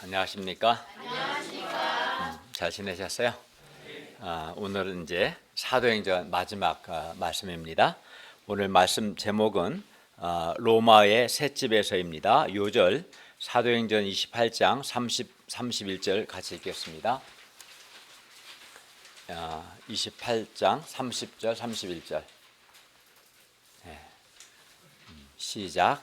안녕하십니까? 잘 지내셨어요? 오늘은 이제 사도행전 마지막 말씀입니다. 오늘 말씀 제목은 로마의 셋집에서입니다. 요절 사도행전 28장 31절 같이 읽겠습니다. 28장 30절 31절 시작.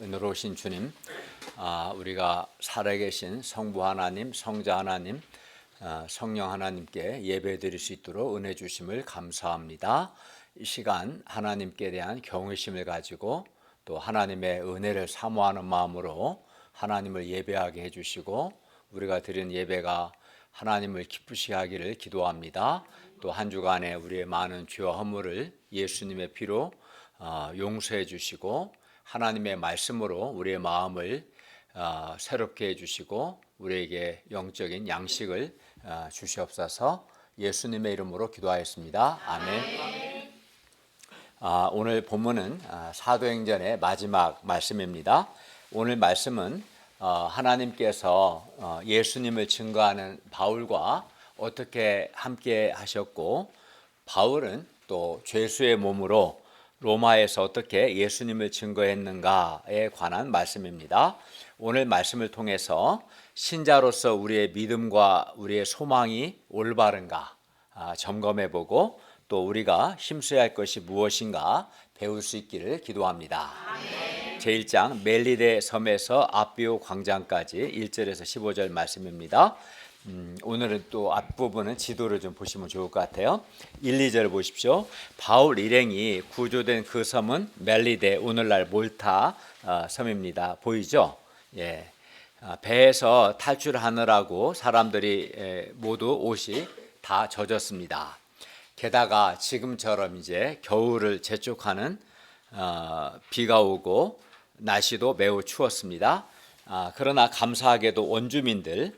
은혜로우신 주님, 우리가 살아계신 성부 하나님, 성자 하나님, 성령 하나님께 예배드릴 수 있도록 은혜 주심을 감사합니다. 이 시간 하나님께 대한 경외심을 가지고 또 하나님의 은혜를 사모하는 마음으로 하나님을 예배하게 해주시고 우리가 드린 예배가 하나님을 기쁘시게 하기를 기도합니다. 또 한 주간에 우리의 많은 죄와 허물을 예수님의 피로 용서해 주시고 하나님의 말씀으로 우리의 마음을 새롭게 해주시고 우리에게 영적인 양식을 주시옵소서. 예수님의 이름으로 기도하였습니다. 아멘. 오늘 본문은 사도행전의 마지막 말씀입니다. 오늘 말씀은 하나님께서 예수님을 증거하는 바울과 어떻게 함께 하셨고 바울은 또 죄수의 몸으로 로마에서 어떻게 예수님을 증거했는가에 관한 말씀입니다. 오늘 말씀을 통해서 신자로서 우리의 믿음과 우리의 소망이 올바른가 점검해보고 또 우리가 힘써야 할 것이 무엇인가 배울 수 있기를 기도합니다. 제1장 멜리데 섬에서 아비오 광장까지 1절에서 15절 말씀입니다. 오늘은 또 앞부분은 지도를 좀 보시면 좋을 것 같아요. 1, 2절 보십시오. 바울 일행이 구조된 그 섬은 멜리데, 오늘날 몰타 섬입니다. 보이죠? 예. 배에서 탈출하느라고 사람들이 모두 옷이 다 젖었습니다. 게다가 지금처럼 이제 겨울을 재촉하는 비가 오고 날씨도 매우 추웠습니다. 그러나 감사하게도 원주민들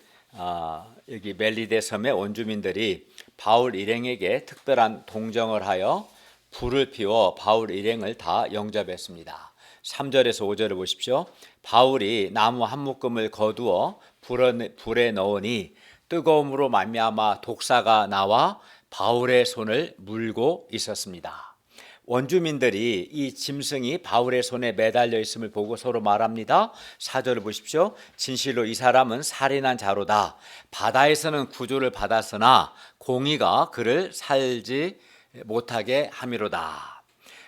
여기 멜리데 섬의 원주민들이 바울 일행에게 특별한 동정을 하여 불을 피워 바울 일행을 다 영접했습니다. 3절에서 5절을 보십시오. 바울이 나무 한 묶음을 거두어 불에 넣으니 뜨거움으로 말미암아 독사가 나와 바울의 손을 물고 있었습니다. 원주민들이 이 짐승이 바울의 손에 매달려 있음을 보고 서로 말합니다. 4절을 보십시오. 진실로 이 사람은 살인한 자로다. 바다에서는 구조를 받았으나 공의가 그를 살지 못하게 함이로다.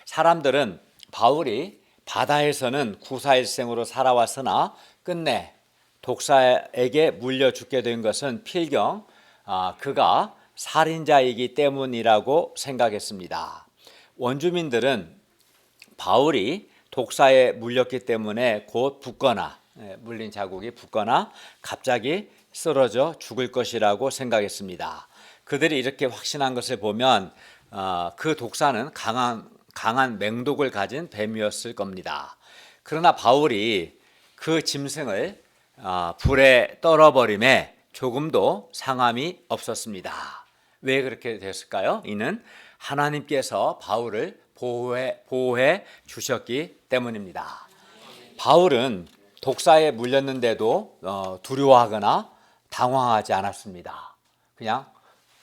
사람들은 바울이 바다에서는 구사일생으로 살아왔으나 끝내 독사에게 물려 죽게 된 것은 필경 그가 살인자이기 때문이라고 생각했습니다. 원주민들은 바울이 독사에 물렸기 때문에 곧 붙거나 물린 자국이 붙거나 갑자기 쓰러져 죽을 것이라고 생각했습니다. 그들이 이렇게 확신한 것을 보면 그 독사는 강한 맹독을 가진 뱀이었을 겁니다. 그러나 바울이 그 짐승을 불에 떨어버림에 조금도 상함이 없었습니다. 왜 그렇게 됐을까요? 이는 하나님께서 바울을 보호해 주셨기 때문입니다. 바울은 독사에 물렸는데도 두려워하거나 당황하지 않았습니다. 그냥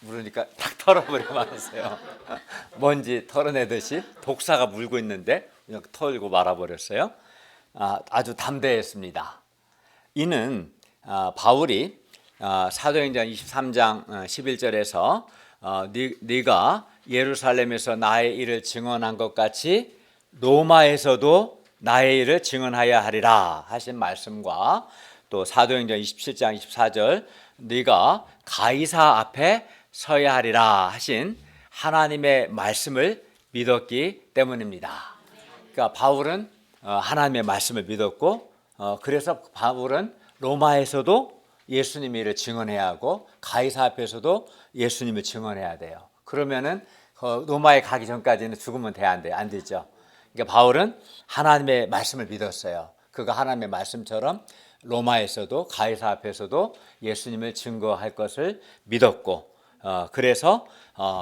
물으니까 탁 털어버리고 말았어요. 먼지 털어내듯이 독사가 물고 있는데 그냥 털고 말아버렸어요. 아주 담대했습니다. 이는 바울이 사도행전 23장 11절에서 네가 예루살렘에서 나의 일을 증언한 것 같이 로마에서도 나의 일을 증언하여야 하리라 하신 말씀과 또 사도행전 27장 24절 네가 가이사 앞에 서야 하리라 하신 하나님의 말씀을 믿었기 때문입니다. 그러니까 바울은 하나님의 말씀을 믿었고 그래서 바울은 로마에서도 예수님의 일을 증언해야 하고 가이사 앞에서도 예수님을 증언해야 돼요. 그러면은 로마에 가기 전까지는 죽으면 안 돼, 안 되죠. 그러니까 바울은 하나님의 말씀을 믿었어요. 그가 하나님의 말씀처럼 로마에서도 가이사 앞에서도 예수님을 증거할 것을 믿었고 그래서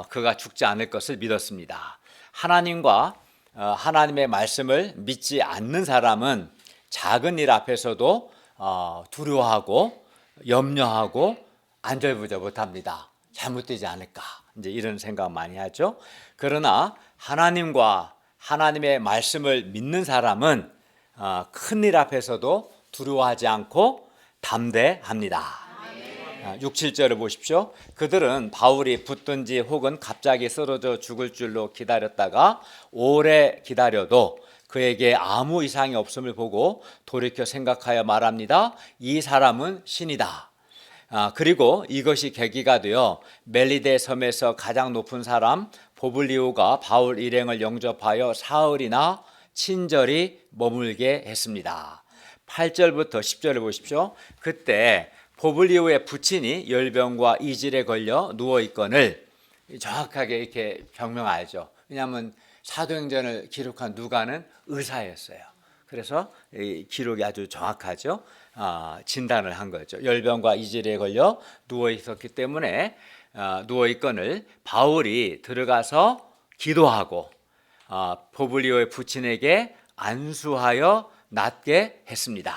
그가 죽지 않을 것을 믿었습니다. 하나님의 말씀을 믿지 않는 사람은 작은 일 앞에서도 두려워하고 염려하고 안절부절 못합니다. 잘못되지 않을까 이제 이런 생각 많이 하죠. 그러나 하나님의 말씀을 믿는 사람은 큰 일 앞에서도 두려워하지 않고 담대합니다. 6, 7절을 보십시오. 그들은 바울이 붙든지 혹은 갑자기 쓰러져 죽을 줄로 기다렸다가 오래 기다려도 그에게 아무 이상이 없음을 보고 돌이켜 생각하여 말합니다. 이 사람은 신이다. 그리고 이것이 계기가 되어 멜리데 섬에서 가장 높은 사람 보블리오가 바울 일행을 영접하여 사흘이나 친절히 머물게 했습니다. 8절부터 10절을 보십시오. 그때 보블리오의 부친이 열병과 이질에 걸려 누워있거늘 정확하게 이렇게 병명하죠. 왜냐하면 사도행전을 기록한 누가는 의사였어요. 그래서 이 기록이 아주 정확하죠. 진단을 한 거죠. 열병과 이질에 걸려 누워 있었기 때문에 누워 있거늘 바울이 들어가서 기도하고 보블리오의 부친에게 안수하여 낫게 했습니다.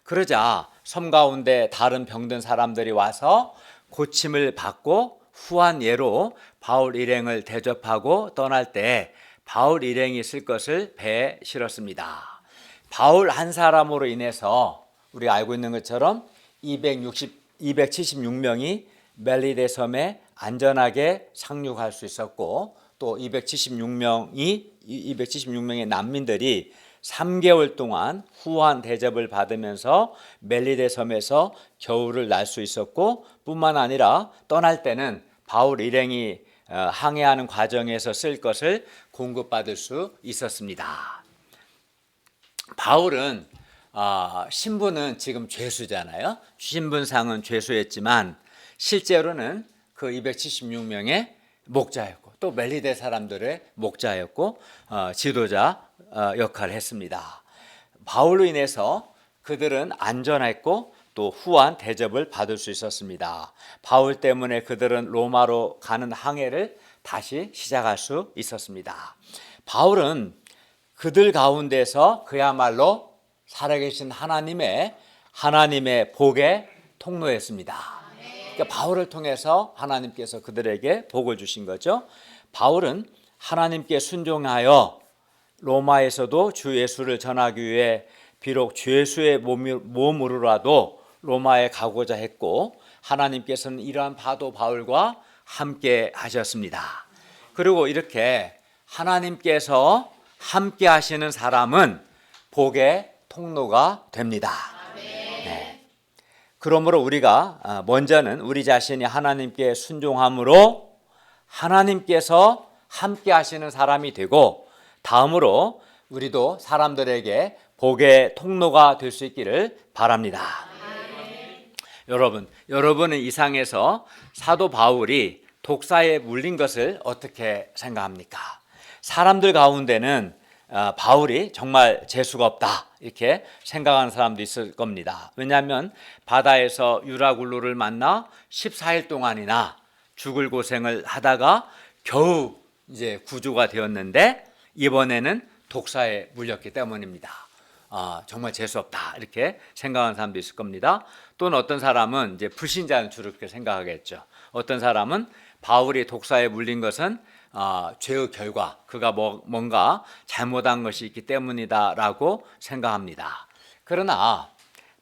그러자 섬 가운데 다른 병든 사람들이 와서 고침을 받고 후한 예로 바울 일행을 대접하고 떠날 때 바울 일행이 쓸 것을 배에 실었습니다. 바울 한 사람으로 인해서 우리가 알고 있는 것처럼 276명이 멜리데 섬에 안전하게 상륙할 수 있었고 또 276명의 난민들이 3개월 동안 후한 대접을 받으면서 멜리데 섬에서 겨울을 날 수 있었고 뿐만 아니라 떠날 때는 바울 일행이 항해하는 과정에서 쓸 것을 공급받을 수 있었습니다. 바울은 신분은 지금 죄수잖아요. 신분상은 죄수였지만 실제로는 그 276명의 목자였고 또 멜리데 사람들의 목자였고 지도자 역할을 했습니다. 바울로 인해서 그들은 안전했고 또 후한 대접을 받을 수 있었습니다. 바울 때문에 그들은 로마로 가는 항해를 다시 시작할 수 있었습니다. 바울은 그들 가운데서 그야말로 살아계신 하나님의 복의 통로였습니다. 그러니까 바울을 통해서 하나님께서 그들에게 복을 주신 거죠. 바울은 하나님께 순종하여 로마에서도 주 예수를 전하기 위해 비록 죄수의 몸으로라도 로마에 가고자 했고 하나님께서는 이러한 바울과 함께 하셨습니다. 그리고 이렇게 하나님께서 함께 하시는 사람은 복의 통로가 됩니다. 네. 그러므로 우리가 먼저는 우리 자신이 하나님께 순종함으로 하나님께서 함께 하시는 사람이 되고 다음으로 우리도 사람들에게 복의 통로가 될 수 있기를 바랍니다. 여러분은 이 상에서 사도 바울이 독사에 물린 것을 어떻게 생각합니까? 사람들 가운데는 바울이 정말 재수가 없다 이렇게 생각하는 사람도 있을 겁니다. 왜냐하면 바다에서 유라굴로를 만나 14일 동안이나 죽을 고생을 하다가 겨우 이제 구조가 되었는데 이번에는 독사에 물렸기 때문입니다. 정말 재수 없다 이렇게 생각하는 사람도 있을 겁니다. 또는 어떤 사람은 이제 불신자는 주로 그렇게 생각하겠죠. 어떤 사람은 바울이 독사에 물린 것은 죄의 결과, 그가 뭔가 잘못한 것이 있기 때문이다라고 생각합니다. 그러나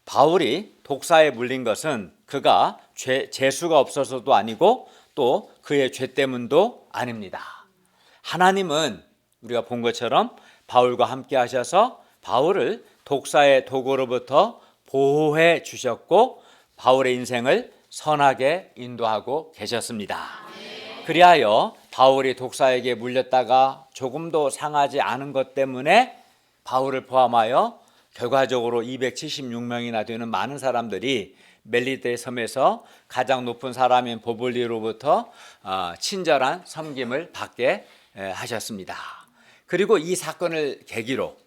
바울이 독사에 물린 것은 그가 재수가 없어서도 아니고 또 그의 죄 때문도 아닙니다. 하나님은 우리가 본 것처럼 바울과 함께 하셔서 바울을 독사의 도구로부터 보호해 주셨고 바울의 인생을 선하게 인도하고 계셨습니다. 그리하여 바울이 독사에게 물렸다가 조금도 상하지 않은 것 때문에 바울을 포함하여 결과적으로 276명이나 되는 많은 사람들이 멜리데 섬에서 가장 높은 사람인 보블리로부터 친절한 섬김을 받게 하셨습니다. 그리고 이 사건을 계기로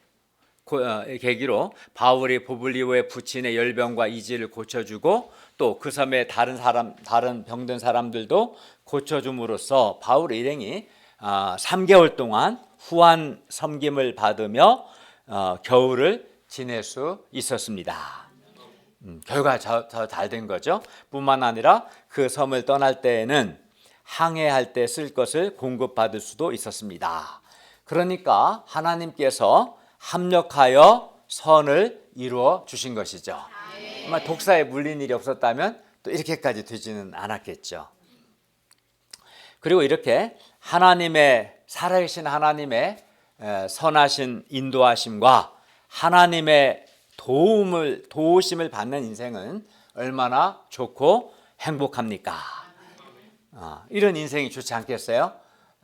계기로 바울이 부블리오의 부친의 열병과 이지를 고쳐주고 또 그 섬의 다른 병든 사람들도 고쳐줌으로써 바울 일행이 3개월 동안 후한 섬김을 받으며 겨울을 지낼 수 있었습니다. 결과가 잘 된 거죠. 뿐만 아니라 그 섬을 떠날 때에는 항해할 때 쓸 것을 공급받을 수도 있었습니다. 그러니까 하나님께서 합력하여 선을 이루어 주신 것이죠. 정말 독사에 물린 일이 없었다면 또 이렇게까지 되지는 않았겠죠. 그리고 이렇게 살아계신 하나님의 선하신 인도하심과 하나님의 도우심을 받는 인생은 얼마나 좋고 행복합니까? 이런 인생이 좋지 않겠어요?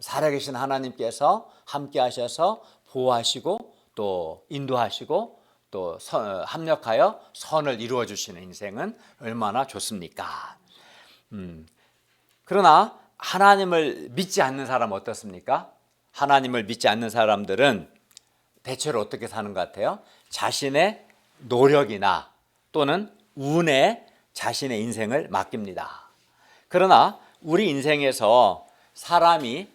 살아계신 하나님께서 함께 하셔서 보호하시고 또 인도하시고 또 합력하여 선을 이루어 주시는 인생은 얼마나 좋습니까? 그러나 하나님을 믿지 않는 사람은 어떻습니까? 하나님을 믿지 않는 사람들은 대체로 어떻게 사는 것 같아요? 자신의 노력이나 또는 운에 자신의 인생을 맡깁니다. 그러나 우리 인생에서 사람의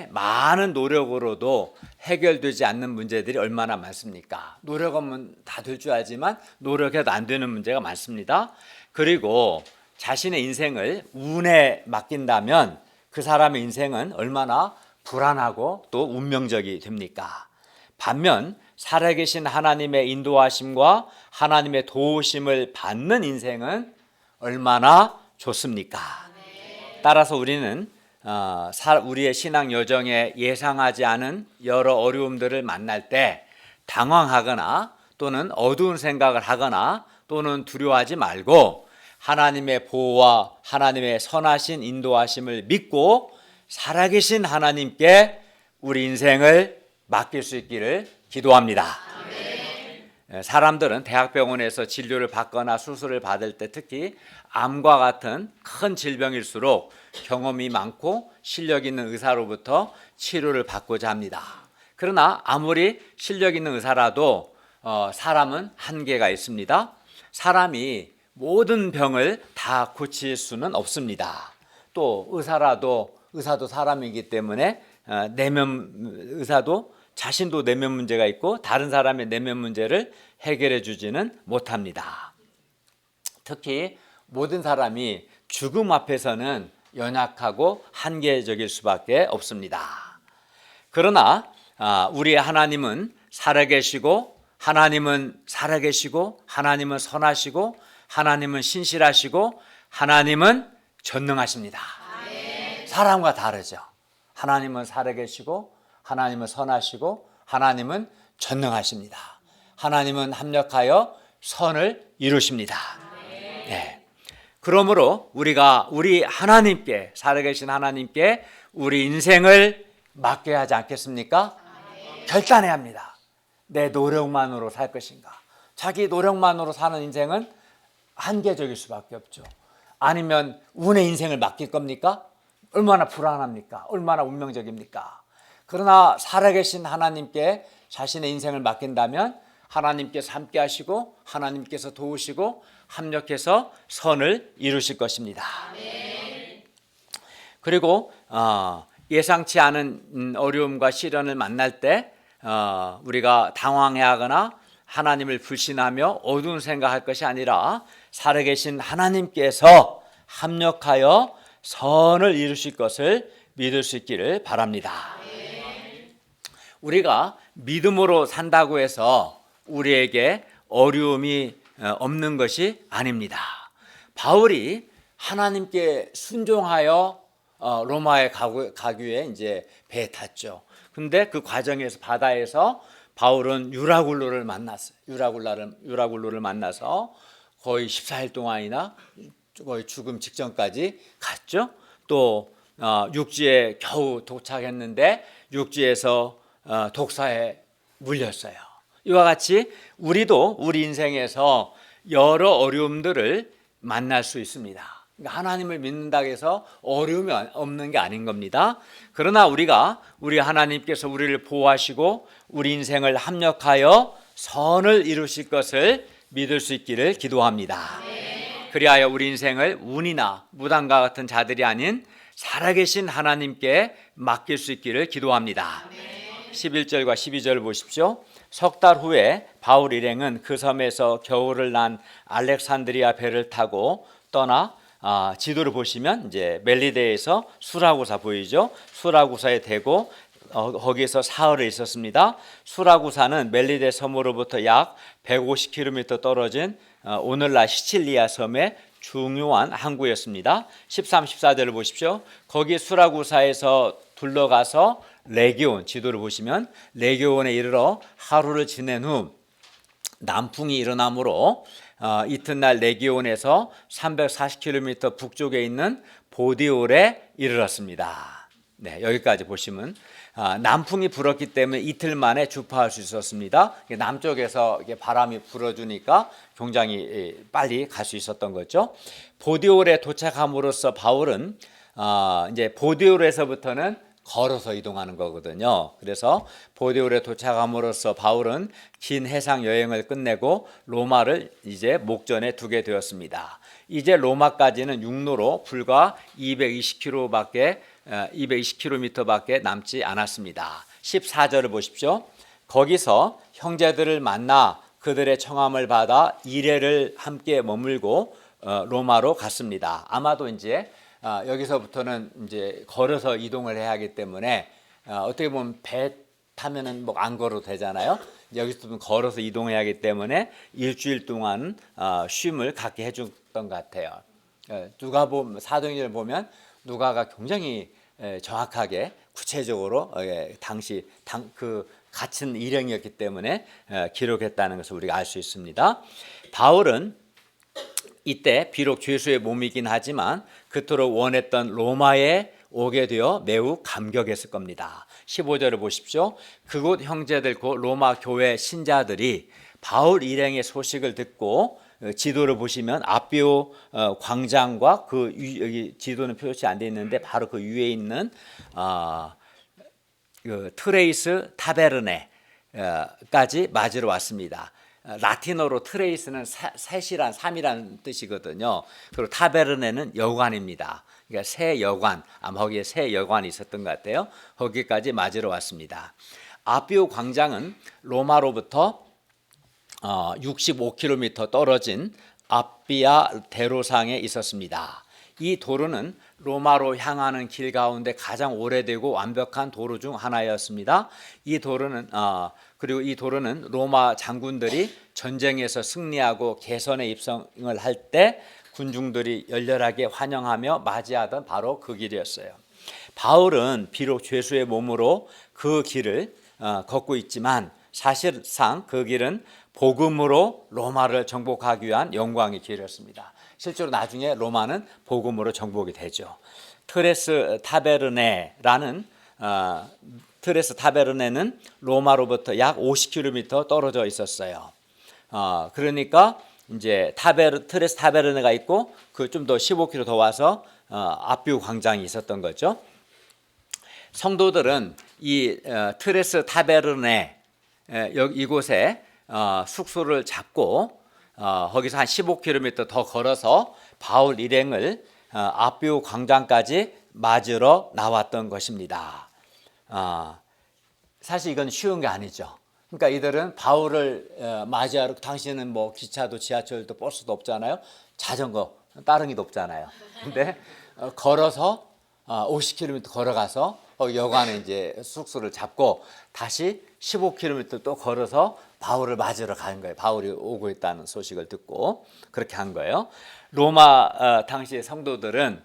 많은 노력으로도 해결되지 않는 문제들이 얼마나 많습니까? 노력하면 다 될 줄 알지만 노력해도 안 되는 문제가 많습니다. 그리고 자신의 인생을 운에 맡긴다면 그 사람의 인생은 얼마나 불안하고 또 운명적이 됩니까? 반면 살아계신 하나님의 인도하심과 하나님의 도우심을 받는 인생은 얼마나 좋습니까? 따라서 우리는 우리의 신앙 여정에 예상하지 않은 여러 어려움들을 만날 때 당황하거나 또는 어두운 생각을 하거나 또는 두려워하지 말고 하나님의 보호와 하나님의 선하신 인도하심을 믿고 살아계신 하나님께 우리 인생을 맡길 수 있기를 기도합니다. 사람들은 대학병원에서 진료를 받거나 수술을 받을 때 특히 암과 같은 큰 질병일수록 경험이 많고 실력 있는 의사로부터 치료를 받고자 합니다. 그러나 아무리 실력 있는 의사라도 사람은 한계가 있습니다. 사람이 모든 병을 다 고칠 수는 없습니다. 또 의사도 사람이기 때문에 의사도 자신도 내면 문제가 있고 다른 사람의 내면 문제를 해결해 주지는 못합니다. 특히 모든 사람이 죽음 앞에서는 연약하고 한계적일 수밖에 없습니다. 그러나 우리 하나님은 살아계시고 하나님은 선하시고 하나님은 신실하시고 하나님은 전능하십니다. 사람과 다르죠. 하나님은 살아계시고 하나님은 선하시고 하나님은 전능하십니다. 하나님은 합력하여 선을 이루십니다. 네. 그러므로 우리가 우리 하나님께 살아계신 하나님께 우리 인생을 맡겨야 하지 않겠습니까? 결단해야 합니다. 내 노력만으로 살 것인가? 자기 노력만으로 사는 인생은 한계적일 수밖에 없죠. 아니면 운의 인생을 맡길 겁니까? 얼마나 불안합니까? 얼마나 운명적입니까? 그러나 살아계신 하나님께 자신의 인생을 맡긴다면 하나님께서 함께 하시고 하나님께서 도우시고 합력해서 선을 이루실 것입니다. 그리고 예상치 않은 어려움과 시련을 만날 때 우리가 당황해하거나 하나님을 불신하며 어두운 생각할 것이 아니라 살아계신 하나님께서 합력하여 선을 이루실 것을 믿을 수 있기를 바랍니다. 우리가 믿음으로 산다고 해서 우리에게 어려움이 없는 것이 아닙니다. 바울이 하나님께 순종하여 로마에 가기 위해 이제 배에 탔죠. 근데 그 과정에서 바다에서 바울은 유라굴로를 만나서 거의 14일 동안이나 거의 죽음 직전까지 갔죠. 또 육지에 겨우 도착했는데 육지에서 독사에 물렸어요. 이와 같이 우리도 우리 인생에서 여러 어려움들을 만날 수 있습니다. 하나님을 믿는다고 해서 어려움이 없는 게 아닌 겁니다. 그러나 우리가 우리 하나님께서 우리를 보호하시고 우리 인생을 합력하여 선을 이루실 것을 믿을 수 있기를 기도합니다. 그리하여 우리 인생을 운이나 무당과 같은 자들이 아닌 살아계신 하나님께 맡길 수 있기를 기도합니다. 11절과 12절 보십시오. 석 달 후에 바울 일행은 그 섬에서 겨울을 난 알렉산드리아 배를 타고 떠나 지도를 보시면 이제 멜리데에서 수라구사 보이죠? 수라구사에 대고 거기에서 사흘을 있었습니다. 수라구사는 멜리데 섬으로부터 약 150km 떨어진 오늘날 시칠리아 섬의 중요한 항구였습니다. 13, 14절을 보십시오. 거기 수라구사에서 둘러가서 레기온, 지도를 보시면 레기온에 이르러 하루를 지낸 후 남풍이 일어나므로 이튿날 레기온에서 340km 북쪽에 있는 보디올에 이르렀습니다. 네, 여기까지 보시면 남풍이 불었기 때문에 이틀 만에 주파할 수 있었습니다. 남쪽에서 바람이 불어주니까 굉장히 빨리 갈 수 있었던 거죠. 보디올에 도착함으로써 바울은 이제 보디올에서부터는 걸어서 이동하는 거거든요. 그래서 보디올에 도착함으로써 바울은 긴 해상 여행을 끝내고 로마를 이제 목전에 두게 되었습니다. 이제 로마까지는 육로로 불과 220km밖에 남지 않았습니다. 14절을 보십시오. 거기서 형제들을 만나 그들의 청함을 받아 이레를 함께 머물고 로마로 갔습니다. 아마도 이제 여기서부터는 이제 걸어서 이동을 해야 하기 때문에 어떻게 보면 배 타면은 뭐 안 걸어도 되잖아요. 여기서부터 걸어서 이동해야 하기 때문에 일주일 동안 쉼을 갖게 해줬던 것 같아요. 누가복음 사도행전을 보면 누가가 굉장히 정확하게 구체적으로 당시 그 갇힌 일행이었기 때문에 기록했다는 것을 우리가 알 수 있습니다. 바울은 이때 비록 죄수의 몸이긴 하지만 그토록 원했던 로마에 오게 되어 매우 감격했을 겁니다. 15절을 보십시오. 그곳 형제들 곧 로마 교회 신자들이 바울 일행의 소식을 듣고 지도를 보시면 아비오 광장과 여기 지도는 표시 안 돼 있는데 바로 그 위에 있는 그 트레이스 타베르네까지 맞으러 왔습니다. 라틴어로 트레이스는 셋이란 3이라는 뜻이거든요. 그리고 타베르네는 여관입니다. 그러니까 새 여관, 아마 거기에 새 여관이 있었던 것 같아요. 거기까지 맞으러 왔습니다. 아비오 광장은 로마로부터 65km 떨어진 아비아 대로상에 있었습니다. 이 도로는 로마로 향하는 길 가운데 가장 오래되고 완벽한 도로 중 하나였습니다. 그리고 이 도로는 로마 장군들이 전쟁에서 승리하고 개선에 입성을 할 때 군중들이 열렬하게 환영하며 맞이하던 바로 그 길이었어요. 바울은 비록 죄수의 몸으로 그 길을 걷고 있지만 사실상 그 길은 복음으로 로마를 정복하기 위한 영광의 길이었습니다. 실제로 나중에 로마는 복음으로 정복이 되죠. 트레스 타베르네는 로마로부터 약 50km 떨어져 있었어요. 그러니까 이제 트레스 타베르네가 있고 그 좀 더 15km 더 와서 아비오 광장이 있었던 거죠. 성도들은 이 트레스 타베르네 이곳에 숙소를 잡고 거기서 한 15km 더 걸어서 바울 일행을 아비오 광장까지 맞으러 나왔던 것입니다. 사실 이건 쉬운 게 아니죠. 그러니까 이들은 바울을 맞이하러, 당시에는 뭐 기차도 지하철도 버스도 없잖아요. 자전거, 따릉이도 없잖아요. 근데 걸어서 50km 걸어가서 여관에 이제 숙소를 잡고 다시 15km 또 걸어서 바울을 맞으러 간 거예요. 바울이 오고 있다는 소식을 듣고 그렇게 한 거예요. 로마 당시의 성도들은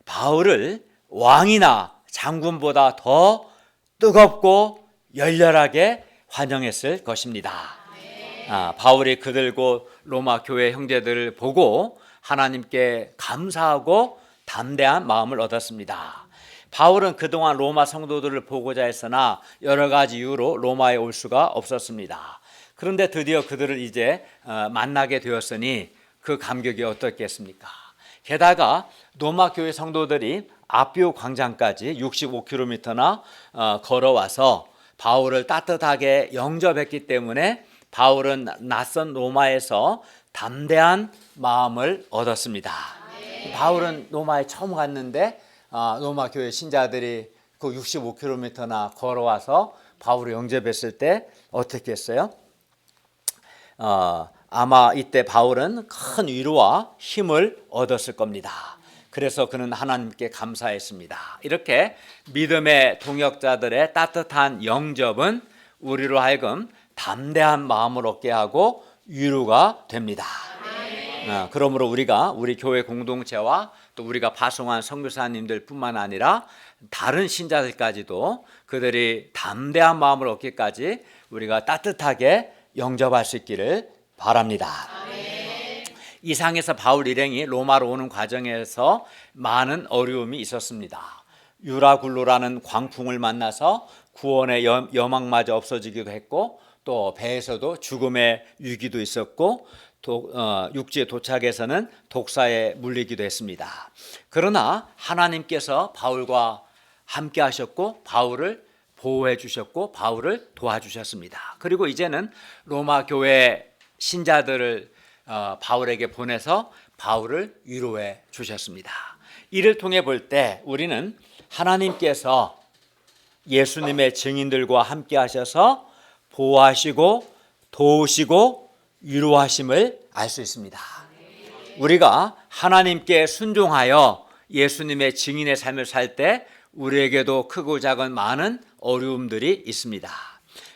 바울을 왕이나 장군보다 더 뜨겁고 열렬하게 환영했을 것입니다. 바울이 그들고 로마 교회 형제들을 보고 하나님께 감사하고 담대한 마음을 얻었습니다. 바울은 그동안 로마 성도들을 보고자 했으나 여러 가지 이유로 로마에 올 수가 없었습니다. 그런데 드디어 그들을 이제 만나게 되었으니 그 감격이 어떻겠습니까? 게다가 로마 교회 성도들이 아피오 광장까지 65km나 걸어와서 바울을 따뜻하게 영접했기 때문에 바울은 낯선 로마에서 담대한 마음을 얻었습니다. 바울은 로마에 처음 갔는데 로마 교회 신자들이 그 65km나 걸어와서 바울을 영접했을 때 어떻게 했어요? 아마 이때 바울은 큰 위로와 힘을 얻었을 겁니다. 그래서 그는 하나님께 감사했습니다. 이렇게 믿음의 동역자들의 따뜻한 영접은 우리로 하여금 담대한 마음을 얻게 하고 위로가 됩니다. 그러므로 우리가 우리 교회 공동체와 또 우리가 파송한 선교사님들 뿐만 아니라 다른 신자들까지도 그들이 담대한 마음을 얻기까지 우리가 따뜻하게 영접할 수 있기를 바랍니다. 이상에서 바울 일행이 로마로 오는 과정에서 많은 어려움이 있었습니다. 유라굴로라는 광풍을 만나서 구원의 여망마저 없어지기도 했고, 또 배에서도 죽음의 위기도 있었고, 육지에 도착해서는 독사에 물리기도 했습니다. 그러나 하나님께서 바울과 함께 하셨고 바울을 보호해 주셨고 바울을 도와주셨습니다. 그리고 이제는 로마 교회 신자들을 바울에게 보내서 바울을 위로해 주셨습니다. 이를 통해 볼 때 우리는 하나님께서 예수님의 증인들과 함께 하셔서 보호하시고 도우시고 위로하심을 알 수 있습니다. 우리가 하나님께 순종하여 예수님의 증인의 삶을 살 때 우리에게도 크고 작은 많은 어려움들이 있습니다.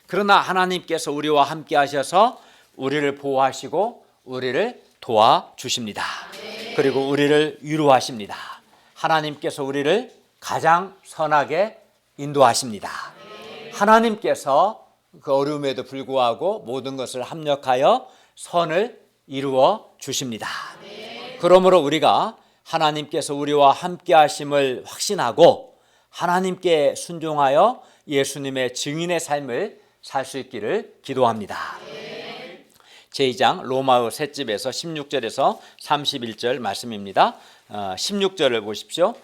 그러나 하나님께서 우리와 함께 하셔서 우리를 보호하시고 우리를 도와주십니다. 그리고 우리를 위로하십니다. 하나님께서 우리를 가장 선하게 인도하십니다. 하나님께서 그 어려움에도 불구하고 모든 것을 합력하여 선을 이루어 주십니다. 그러므로 우리가 하나님께서 우리와 함께 하심을 확신하고 하나님께 순종하여 예수님의 증인의 삶을 살 수 있기를 기도합니다. 제2장 로마의 셋집에서 16절에서 31절 말씀입니다. 16절을 보십시오.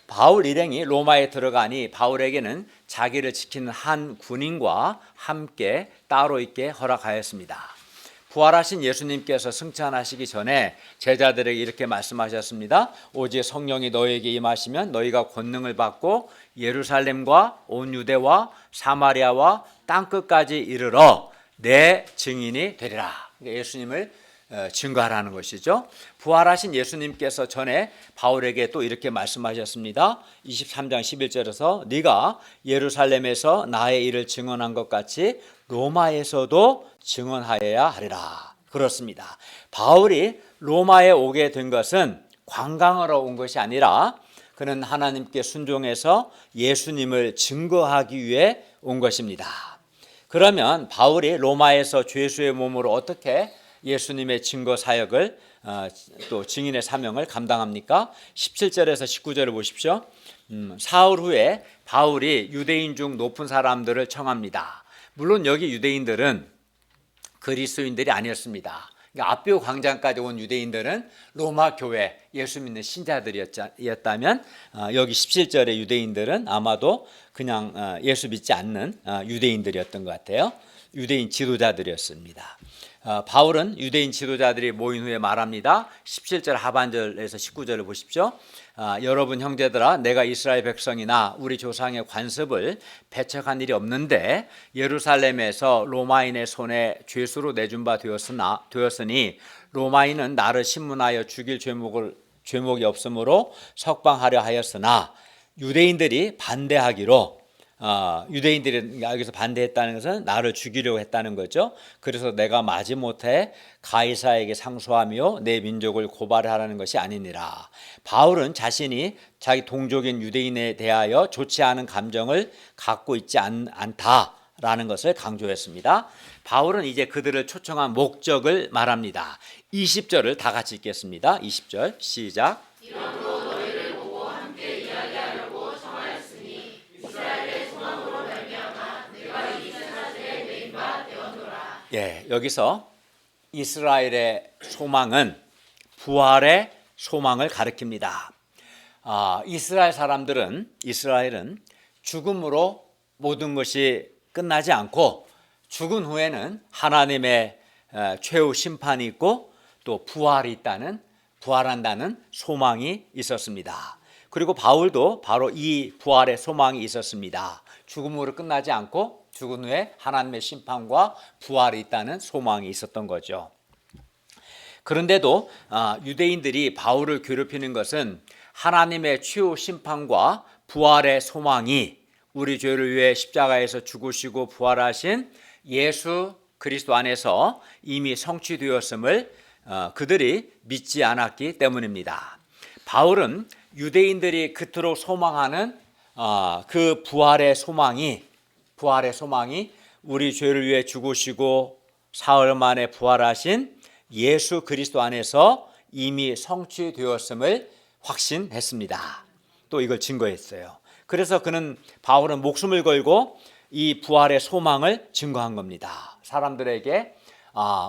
바울 일행이 로마에 들어가니 바울에게는 자기를 지키는 한 군인과 함께 따로 있게 허락하였습니다. 부활하신 예수님께서 승천하시기 전에 제자들에게 이렇게 말씀하셨습니다. 오직 성령이 너희에게 임하시면 너희가 권능을 받고 예루살렘과 온 유대와 사마리아와 땅끝까지 이르러 내 증인이 되리라. 예수님을 증거하라는 것이죠. 부활하신 예수님께서 전에 바울에게 또 이렇게 말씀하셨습니다. 23장 11절에서 네가 예루살렘에서 나의 일을 증언한 것 같이 로마에서도 증언하여야 하리라. 그렇습니다. 바울이 로마에 오게 된 것은 관광하러 온 것이 아니라 그는 하나님께 순종해서 예수님을 증거하기 위해 온 것입니다. 그러면 바울이 로마에서 죄수의 몸으로 어떻게 예수님의 증거 사역을 또 증인의 사명을 감당합니까? 17절에서 19절을 보십시오. 사흘 후에 바울이 유대인 중 높은 사람들을 청합니다. 물론 여기 유대인들은 그리스도인들이 아니었습니다. 아비오 광장까지 온 유대인들은 로마 교회 예수 믿는 신자들이었다면 여기 17절의 유대인들은 아마도 그냥 예수 믿지 않는 유대인들이었던 것 같아요. 유대인 지도자들이었습니다. 바울은 유대인 지도자들이 모인 후에 말합니다. 17절 하반절에서 19절을 보십시오. 여러분 형제들아 내가 이스라엘 백성이나 우리 조상의 관습을 배척한 일이 없는데 예루살렘에서 로마인의 손에 죄수로 내준 바 되었으니 로마인은 나를 신문하여 죽일 죄목이 없으므로 석방하려 하였으나 유대인들이 반대하기로 유대인들이 여기서 반대했다는 것은 나를 죽이려고 했다는 거죠. 그래서 내가 마지못해 가이사에게 상소하며 내 민족을 고발하라는 것이 아니니라. 바울은 자신이 자기 동족인 유대인에 대하여 좋지 않은 감정을 갖고 있지 않다라는 것을 강조했습니다. 바울은 이제 그들을 초청한 목적을 말합니다. 20절을 다 같이 읽겠습니다. 20절 시작. 이러므로 너희를 보고 함께 이야기하려고 청하였으니 이스라엘의 소망으로 말미암아 내가 이 사실에 내인 바 되었노라. 여기서 이스라엘의 소망은 부활의 소망을 가리킵니다. 이스라엘은 죽음으로 모든 것이 끝나지 않고 죽은 후에는 하나님의 최후 심판이 있고 또 부활한다는 소망이 있었습니다. 그리고 바울도 바로 이 부활의 소망이 있었습니다. 죽음으로 끝나지 않고 죽은 후에 하나님의 심판과 부활이 있다는 소망이 있었던 거죠. 그런데도 유대인들이 바울을 괴롭히는 것은 하나님의 최후 심판과 부활의 소망이 우리 죄를 위해 십자가에서 죽으시고 부활하신 예수 그리스도 안에서 이미 성취되었음을 그들이 믿지 않았기 때문입니다. 바울은 유대인들이 그토록 소망하는 그 부활의 소망이 우리 죄를 위해 죽으시고 사흘 만에 부활하신 예수 그리스도 안에서 이미 성취되었음을 확신했습니다. 또 이걸 증거했어요. 그래서 바울은 목숨을 걸고 이 부활의 소망을 증거한 겁니다. 사람들에게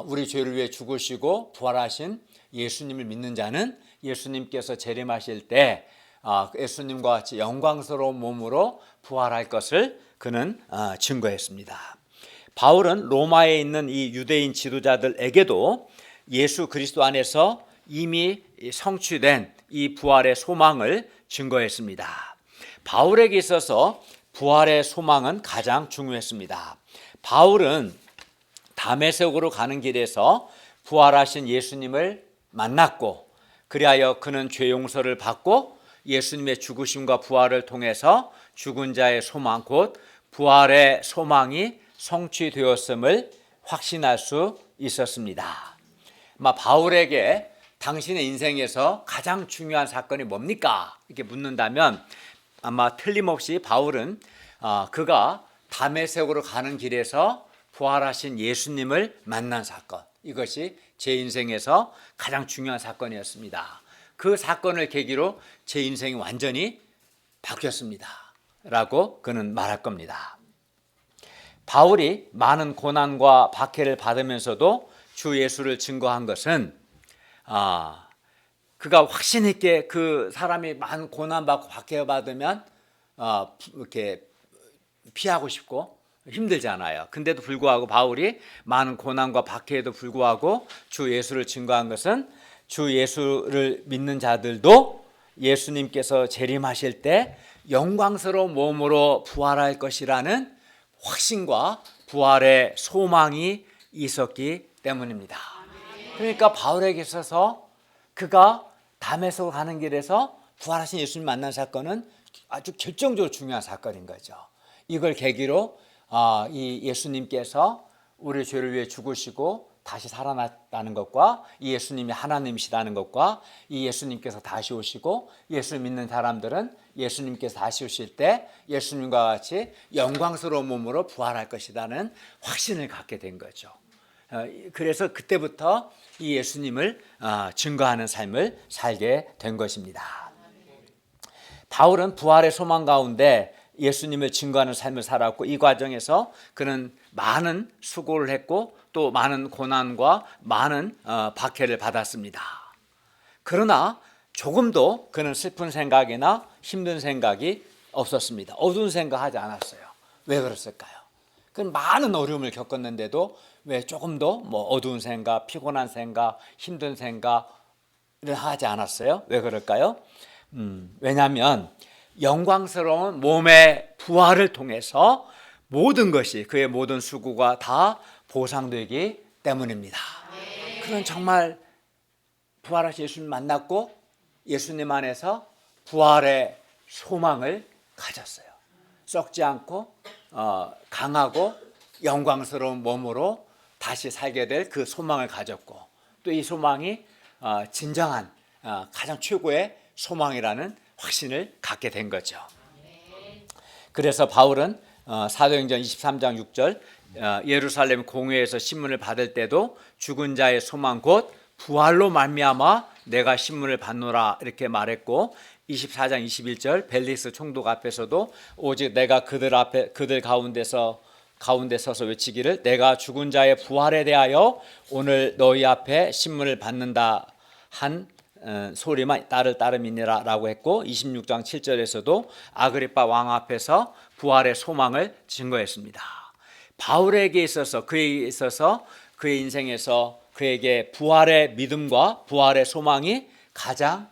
우리 죄를 위해 죽으시고 부활하신 예수님을 믿는 자는 예수님께서 재림하실 때 예수님과 같이 영광스러운 몸으로 부활할 것을 그는 증거했습니다. 바울은 로마에 있는 이 유대인 지도자들에게도 예수 그리스도 안에서 이미 성취된 이 부활의 소망을 증거했습니다. 바울에게 있어서 부활의 소망은 가장 중요했습니다. 바울은 다메섹으로 가는 길에서 부활하신 예수님을 만났고 그리하여 그는 죄 용서를 받고 예수님의 죽으심과 부활을 통해서 죽은 자의 소망 곧 부활의 소망이 성취되었음을 확신할 수 있었습니다. 바울에게 당신의 인생에서 가장 중요한 사건이 뭡니까? 이렇게 묻는다면 아마 틀림없이 바울은 그가 다메섹으로 가는 길에서 부활하신 예수님을 만난 사건, 이것이 제 인생에서 가장 중요한 사건이었습니다. 그 사건을 계기로 제 인생이 완전히 바뀌었습니다 라고 그는 말할 겁니다. 바울이 많은 고난과 박해를 받으면서도 주 예수를 증거한 것은 그가 확신 있게 그 사람이 많은 고난받고 박해받으면 이렇게 피하고 싶고 힘들잖아요. 근데도 불구하고 바울이 많은 고난과 박해에도 불구하고 주 예수를 증거한 것은 주 예수를 믿는 자들도 예수님께서 재림하실 때 영광스러운 몸으로 부활할 것이라는 확신과 부활의 소망이 있었기 때문입니다. 그러니까 바울에게 있어서 그가 다메섹으로 가는 길에서 부활하신 예수님 만난 사건은 아주 결정적으로 중요한 사건인 거죠. 이걸 계기로 이 예수님께서 우리 죄를 위해 죽으시고 다시 살아났다는 것과 이 예수님이 하나님이시라는 것과 이 예수님께서 다시 오시고 예수를 믿는 사람들은 예수님께서 다시 오실 때 예수님과 같이 영광스러운 몸으로 부활할 것이라는 확신을 갖게 된 거죠. 그래서 그때부터 이 예수님을 증거하는 삶을 살게 된 것입니다. 바울은 부활의 소망 가운데 예수님을 증거하는 삶을 살았고 이 과정에서 그는 많은 수고를 했고 또 많은 고난과 많은 박해를 받았습니다. 그러나 조금도 그는 슬픈 생각이나 힘든 생각이 없었습니다. 어두운 생각하지 않았어요. 왜 그랬을까요? 그는 많은 어려움을 겪었는데도 왜 조금도 어두운 생각, 피곤한 생각, 힘든 생각을 하지 않았어요? 왜 그럴까요? 왜냐하면 영광스러운 몸의 부활을 통해서 모든 것이 그의 모든 수고가 다 보상되기 때문입니다. 그는 정말 부활하신 예수님 만났고 예수님 안에서 부활의 소망을 가졌어요. 썩지 않고 강하고 영광스러운 몸으로 다시 살게 될 그 소망을 가졌고 또 이 소망이 진정한 가장 최고의 소망이라는 확신을 갖게 된 거죠. 그래서 바울은 사도행전 23장 6절 예루살렘 공회에서 신문을 받을 때도 죽은 자의 소망 곧 부활로 말미암아 내가 신문을 받노라 이렇게 말했고 24장 21절 벨릭스 총독 앞에서도 오직 내가 그들 가운데 서서 외치기를 내가 죽은 자의 부활에 대하여 오늘 너희 앞에 신문을 받는다 한 소리만 딸을 따름이니라라고 했고 26장 7절에서도 아그리파 왕 앞에서 부활의 소망을 증거했습니다. 바울에게 있어서 그에 있어서 그의 인생에서 그에게 부활의 믿음과 부활의 소망이 가장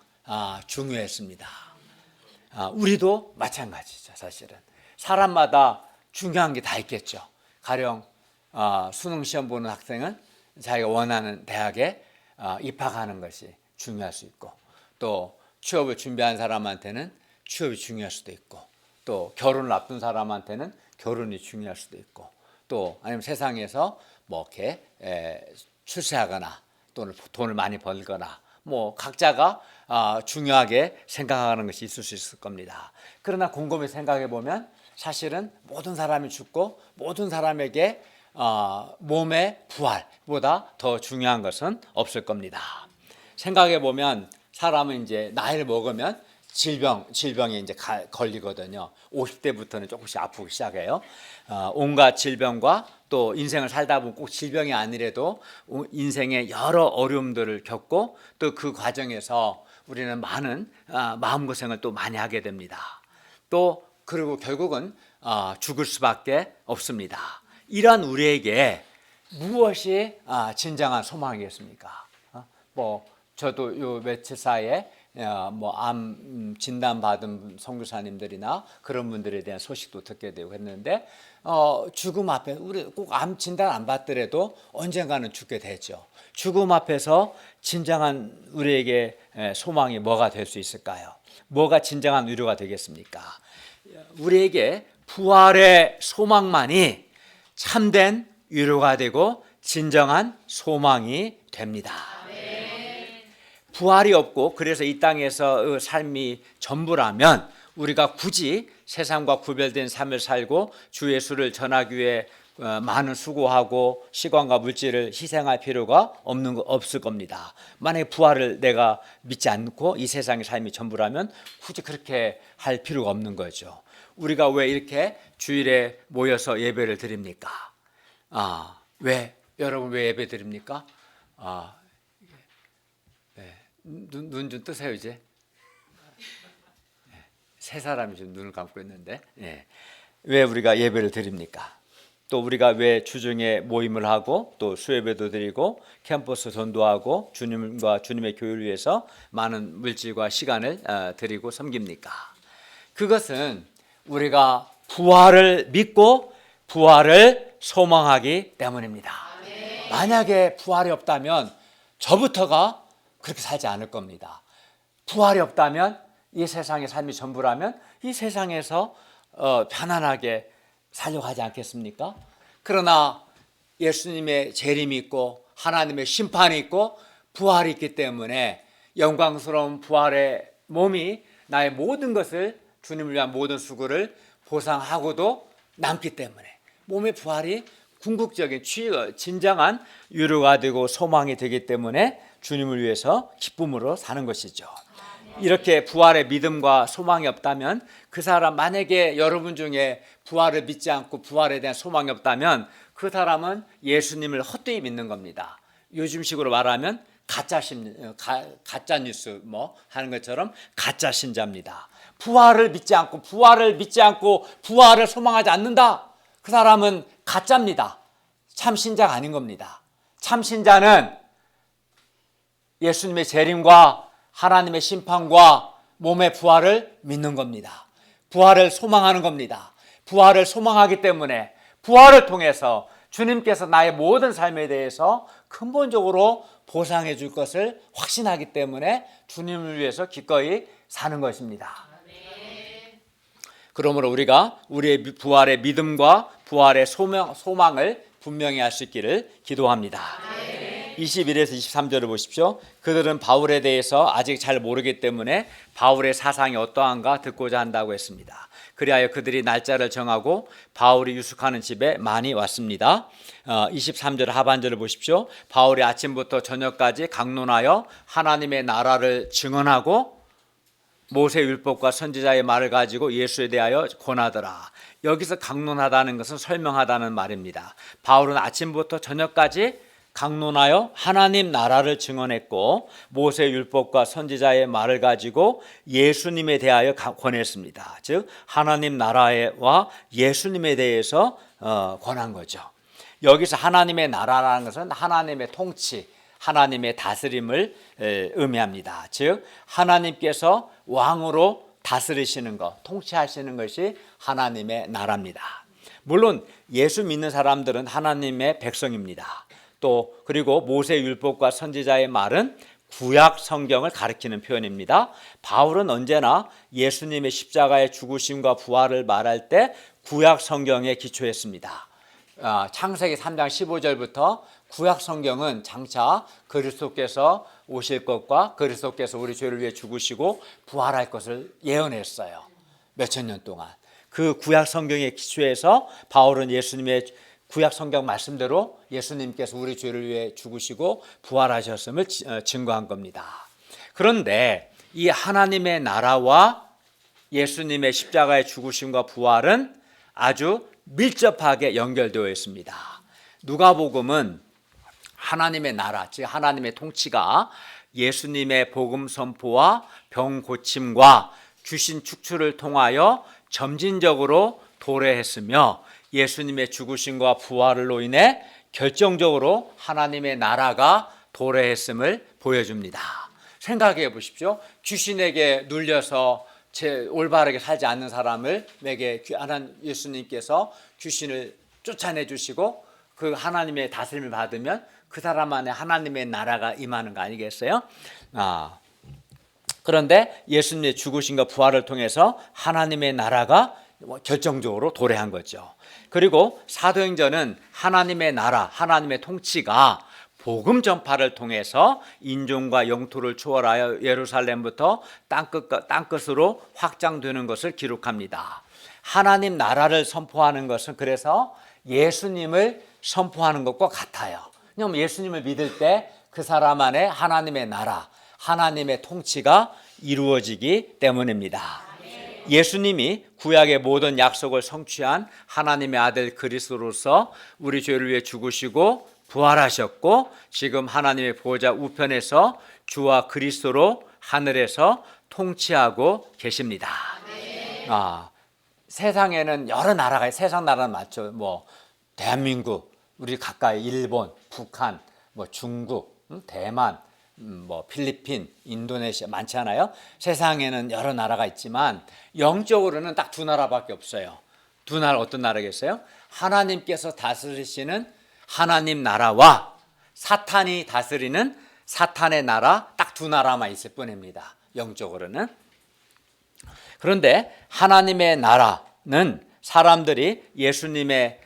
중요했습니다. 우리도 마찬가지죠. 사실은 사람마다 중요한 게 다 있겠죠. 가령 수능 시험 보는 학생은 자기가 원하는 대학에 입학하는 것이 중요할 수 있고, 또 취업을 준비한 사람한테는 취업이 중요할 수도 있고, 또 결혼을 앞둔 사람한테는 결혼이 중요할 수도 있고, 또 아니면 세상에서 뭐 이렇게 출세하거나 또는 돈을 많이 벌거나 뭐 각자가 중요하게 생각하는 것이 있을 수 있을 겁니다. 그러나 곰곰이 생각해 보면 사실은 모든 사람이 죽고 모든 사람에게 몸의 부활보다 더 중요한 것은 없을 겁니다. 생각해 보면 사람은 이제 나이를 먹으면 질병에 이제 걸리거든요. 50대부터는 조금씩 아프기 시작해요. 온갖 질병과 또 인생을 살다 보면 꼭 질병이 아니라도 인생의 여러 어려움들을 겪고 또 그 과정에서 우리는 많은 마음고생을 또 많이 하게 됩니다. 또 그리고 결국은 죽을 수밖에 없습니다. 이러한 우리에게 무엇이 진정한 소망이겠습니까? 뭐 저도 요 며칠 사이에 뭐 암 진단 받은 선교사님들이나 그런 분들에 대한 소식도 듣게 되고 했는데 죽음 앞에 우리 꼭 암 진단 안 받더라도 언젠가는 죽게 되죠. 죽음 앞에서 진정한 우리에게 소망이 뭐가 될 수 있을까요? 뭐가 진정한 위로가 되겠습니까? 우리에게 부활의 소망만이 참된 위로가 되고 진정한 소망이 됩니다. 부활이 없고 그래서 이 땅에서 삶이 전부라면 우리가 굳이 세상과 구별된 삶을 살고 주 예수를 전하기 위해 많은 수고하고 시간과 물질을 희생할 필요가 없을 겁니다. 만약에 부활을 내가 믿지 않고 이 세상의 삶이 전부라면 굳이 그렇게 할 필요가 없는 거죠. 우리가 왜 이렇게 주일에 모여서 예배를 드립니까? 여러분 왜 예배 드립니까? 눈 좀 뜨세요 이제. 세 사람이 지금 눈을 감고 있는데 왜 우리가 예배를 드립니까? 또 우리가 왜 주중에 모임을 하고 또 수예배도 드리고 캠퍼스 전도하고 주님과 주님의 교회를 위해서 많은 물질과 시간을 드리고 섬깁니까? 그것은 우리가 부활을 믿고 부활을 소망하기 때문입니다. 만약에 부활이 없다면 저부터가 그렇게 살지 않을 겁니다. 부활이 없다면 이 세상의 삶이 전부라면 이 세상에서 편안하게 살려고 하지 않겠습니까? 그러나 예수님의 재림이 있고 하나님의 심판이 있고 부활이 있기 때문에 영광스러운 부활의 몸이 나의 모든 것을 주님을 위한 모든 수고를 보상하고도 남기 때문에 몸의 부활이 궁극적인 진정한 위로가 되고 소망이 되기 때문에 주님을 위해서 기쁨으로 사는 것이죠. 이렇게 부활의 믿음과 소망이 없다면 그 사람 만약에 여러분 중에 부활을 믿지 않고 부활에 대한 소망이 없다면 그 사람은 예수님을 헛되이 믿는 겁니다. 요즘식으로 말하면 가짜 뉴스 뭐 하는 것처럼 가짜 신자입니다. 부활을 믿지 않고 부활을 소망하지 않는다. 그 사람은 가짜입니다. 참 신자가 아닌 겁니다. 참 신자는 예수님의 재림과 하나님의 심판과 몸의 부활을 믿는 겁니다. 부활을 소망하는 겁니다. 부활을 소망하기 때문에 부활을 통해서 주님께서 나의 모든 삶에 대해서 근본적으로 보상해 줄 것을 확신하기 때문에 주님을 위해서 기꺼이 사는 것입니다. 그러므로 우리가 우리의 부활의 믿음과 부활의 소망을 분명히 할 수 있기를 기도합니다. 21에서 23절을 보십시오. 그들은 바울에 대해서 아직 잘 모르기 때문에 바울의 사상이 어떠한가 듣고자 한다고 했습니다. 그리하여 그들이 날짜를 정하고 바울이 유숙하는 집에 많이 왔습니다. 23절 하반절을 보십시오. 바울이 아침부터 저녁까지 강론하여 하나님의 나라를 증언하고 모세 율법과 선지자의 말을 가지고 예수에 대하여 권하더라. 여기서 강론하다는 것은 설명하다는 말입니다. 바울은 아침부터 저녁까지 강론하여 하나님 나라를 증언했고 모세 율법과 선지자의 말을 가지고 예수님에 대하여 권했습니다. 즉 하나님 나라와 예수님에 대해서 권한 거죠. 여기서 하나님의 나라라는 것은 하나님의 통치, 하나님의 다스림을 의미합니다. 즉 하나님께서 왕으로 다스리시는 것, 통치하시는 것이 하나님의 나라입니다. 물론 예수 믿는 사람들은 하나님의 백성입니다. 또 그리고 모세 율법과 선지자의 말은 구약 성경을 가리키는 표현입니다. 바울은 언제나 예수님의 십자가의 죽으심과 부활을 말할 때 구약 성경에 기초했습니다. 창세기 3장 15절부터 구약 성경은 장차 그리스도께서 오실 것과 그리스도께서 우리 죄를 위해 죽으시고 부활할 것을 예언했어요. 몇천 년 동안. 그 구약 성경에 기초해서 바울은 예수님의 구약 성경 말씀대로 예수님께서 우리 죄를 위해 죽으시고 부활하셨음을 증거한 겁니다. 그런데 이 하나님의 나라와 예수님의 십자가의 죽으심과 부활은 아주 밀접하게 연결되어 있습니다. 누가복음은 하나님의 나라, 즉 하나님의 통치가 예수님의 복음 선포와 병 고침과 귀신 축출을 통하여 점진적으로 도래했으며 예수님의 죽으심과 부활로 인해 결정적으로 하나님의 나라가 도래했음을 보여줍니다. 생각해 보십시오. 귀신에게 눌려서 올바르게 살지 않는 사람에게 예수님께서 귀신을 쫓아내 주시고 그 하나님의 다스림을 받으면 그 사람 안에 하나님의 나라가 임하는 거 아니겠어요? 그런데 예수님의 죽으심과 부활을 통해서 하나님의 나라가 결정적으로 도래한 거죠. 그리고 사도행전은 하나님의 나라, 하나님의 통치가 복음 전파를 통해서 인종과 영토를 초월하여 예루살렘부터 땅끝으로 확장되는 것을 기록합니다. 하나님 나라를 선포하는 것은 그래서 예수님을 선포하는 것과 같아요. 왜냐하면 예수님을 믿을 때 그 사람 안에 하나님의 나라, 하나님의 통치가 이루어지기 때문입니다. 예수님이 구약의 모든 약속을 성취한 하나님의 아들 그리스도로서 우리 죄를 위해 죽으시고 부활하셨고 지금 하나님의 보호자 우편에서 주와 그리스도로 하늘에서 통치하고 계십니다. 세상에는 여러 나라가 세상 나라는 맞죠. 대한민국, 우리 가까이 일본, 북한, 중국, 대만, 필리핀, 인도네시아 많잖아요. 세상에는 여러 나라가 있지만 영적으로는 딱 두 나라밖에 없어요. 두 나라 어떤 나라겠어요? 하나님께서 다스리시는 하나님 나라와 사탄이 다스리는 사탄의 나라, 딱 두 나라만 있을 뿐입니다. 영적으로는. 그런데 하나님의 나라는 사람들이 예수님의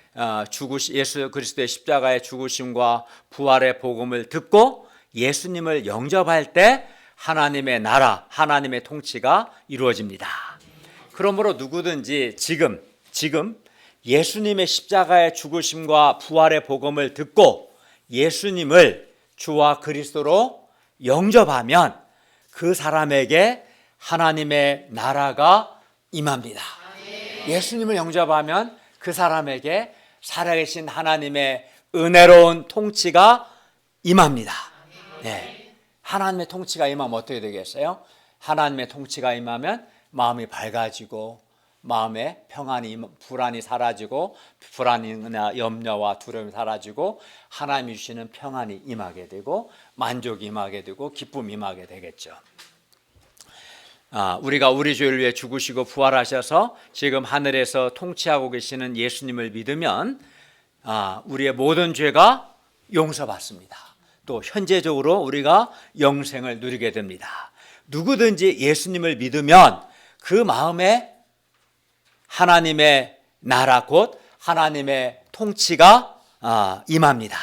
예수 그리스도의 십자가의 죽으심과 부활의 복음을 듣고 예수님을 영접할 때 하나님의 나라, 하나님의 통치가 이루어집니다. 그러므로 누구든지 지금 예수님의 십자가의 죽으심과 부활의 복음을 듣고 예수님을 주와 그리스도로 영접하면 그 사람에게 하나님의 나라가 임합니다. 예수님을 영접하면 그 사람에게 살아계신 하나님의 은혜로운 통치가 임합니다. 네. 하나님의 통치가 임하면 어떻게 되겠어요? 하나님의 통치가 임하면 마음이 밝아지고 마음에 평안이, 불안이 사라지고 불안이나 염려와 두려움이 사라지고 하나님이 주시는 평안이 임하게 되고 만족이 임하게 되고 기쁨이 임하게 되겠죠. 우리가 우리 죄를 위해 죽으시고 부활하셔서 지금 하늘에서 통치하고 계시는 예수님을 믿으면 우리의 모든 죄가 용서받습니다. 또 현재적으로 우리가 영생을 누리게 됩니다. 누구든지 예수님을 믿으면 그 마음에 하나님의 나라 곧 하나님의 통치가 임합니다.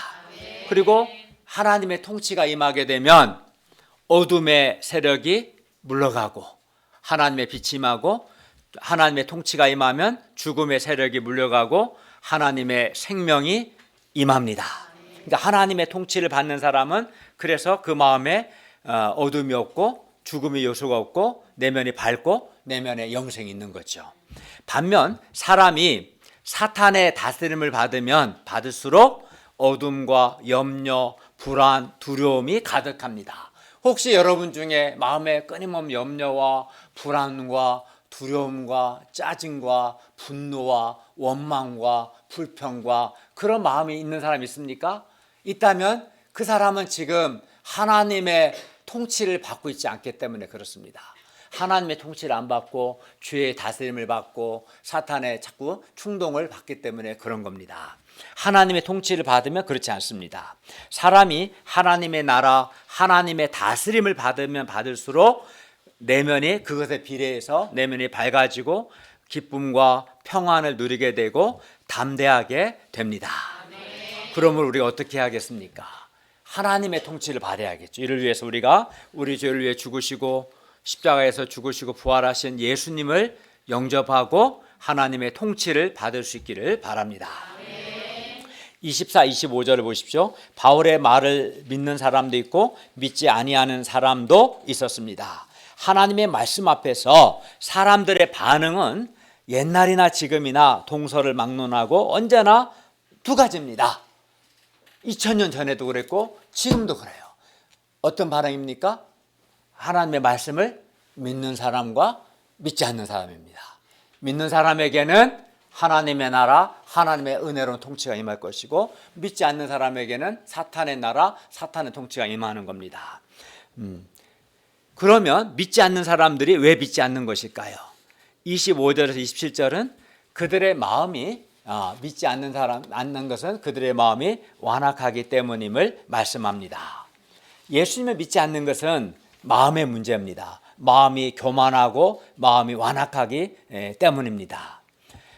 그리고 하나님의 통치가 임하게 되면 어둠의 세력이 물러가고 하나님의 빛이 임하고 하나님의 통치가 임하면 죽음의 세력이 물러가고 하나님의 생명이 임합니다. 그러니까 하나님의 통치를 받는 사람은 그래서 그 마음에 어둠이 없고 죽음의 요소가 없고 내면이 밝고 내면에 영생이 있는 거죠. 반면 사람이 사탄의 다스림을 받으면 받을수록 어둠과 염려, 불안, 두려움이 가득합니다. 혹시 여러분 중에 마음에 끊임없는 염려와 불안과 두려움과 짜증과 분노와 원망과 불평과 그런 마음이 있는 사람이 있습니까? 있다면 그 사람은 지금 하나님의 통치를 받고 있지 않기 때문에 그렇습니다. 하나님의 통치를 안 받고 죄의 다스림을 받고 사탄의 자꾸 충동을 받기 때문에 그런 겁니다. 하나님의 통치를 받으면 그렇지 않습니다. 사람이 하나님의 나라, 하나님의 다스림을 받으면 받을수록 내면이 그것에 비례해서 내면이 밝아지고 기쁨과 평안을 누리게 되고 담대하게 됩니다. 그러면 우리가 어떻게 하겠습니까? 하나님의 통치를 받아야겠죠. 이를 위해서 우리가 우리 죄를 위해 죽으시고 십자가에서 죽으시고 부활하신 예수님을 영접하고 하나님의 통치를 받을 수 있기를 바랍니다. 24, 25절을 보십시오. 바울의 말을 믿는 사람도 있고 믿지 아니하는 사람도 있었습니다. 하나님의 말씀 앞에서 사람들의 반응은 옛날이나 지금이나 동서를 막론하고 언제나 두 가지입니다. 2000년 전에도 그랬고 지금도 그래요. 어떤 반응입니까? 하나님의 말씀을 믿는 사람과 믿지 않는 사람입니다. 믿는 사람에게는 하나님의 나라, 하나님의 은혜로운 통치가 임할 것이고 믿지 않는 사람에게는 사탄의 나라, 사탄의 통치가 임하는 겁니다. 그러면 믿지 않는 사람들이 왜 믿지 않는 것일까요? 25절에서 27절은 그들의 마음이 믿지 않는 것은 그들의 마음이 완악하기 때문임을 말씀합니다. 예수님을 믿지 않는 것은 마음의 문제입니다. 마음이 교만하고 마음이 완악하기 때문입니다.